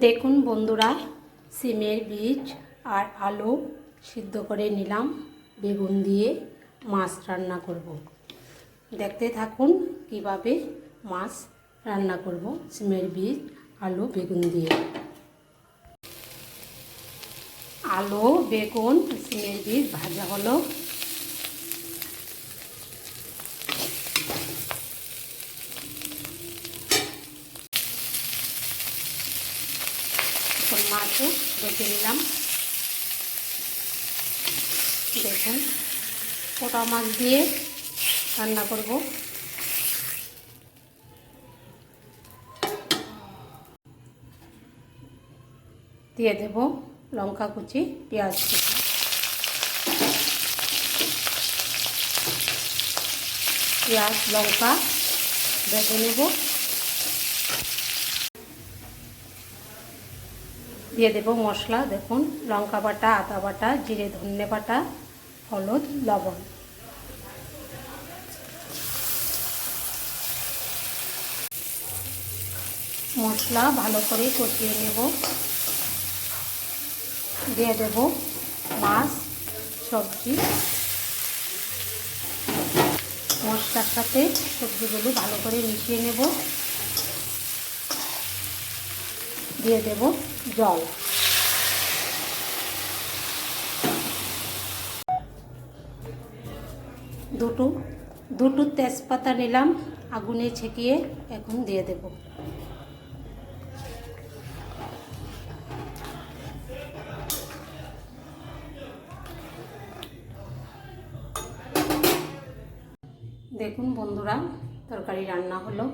দেখুন বন্ধুরা, সিমের বীজ আর আলু সিদ্ধ করে নিলাম। বেগুন দিয়ে মাছ রান্না করব। দেখতে থাকুন কিভাবে মাছ রান্না করব সিমের বীজ আলু বেগুন দিয়ে। আলু বেগুন সিমের বীজ ভাজা হলো। এখন মাছও রেখে নিলাম। দেখুন পোটা মাছ দিয়ে রান্না করব। দিয়ে দেব লঙ্কা কুচি, পেঁয়াজ কুচি। পেঁয়াজ লঙ্কা ভেজে নেব। দিয়ে দেব মশলা। দেখুন লঙ্কা বাটা, আদা বাটা, জিরে ধনে বাটা, হলুদ, লবণ। মশলা ভালো করে কষিয়ে নেব। দিয়ে দেব মাছ, সবজি। মশলার সাথে সবজিগুলো ভালো করে মিশিয়ে নেব। দিয়ে দেব জল। দুটো তেজপাতা নিলাম, আগুনে ছেঁকিয়ে এখন দিয়ে দেব। দেখুন বন্ধুরা, তরকারি রান্না হলো।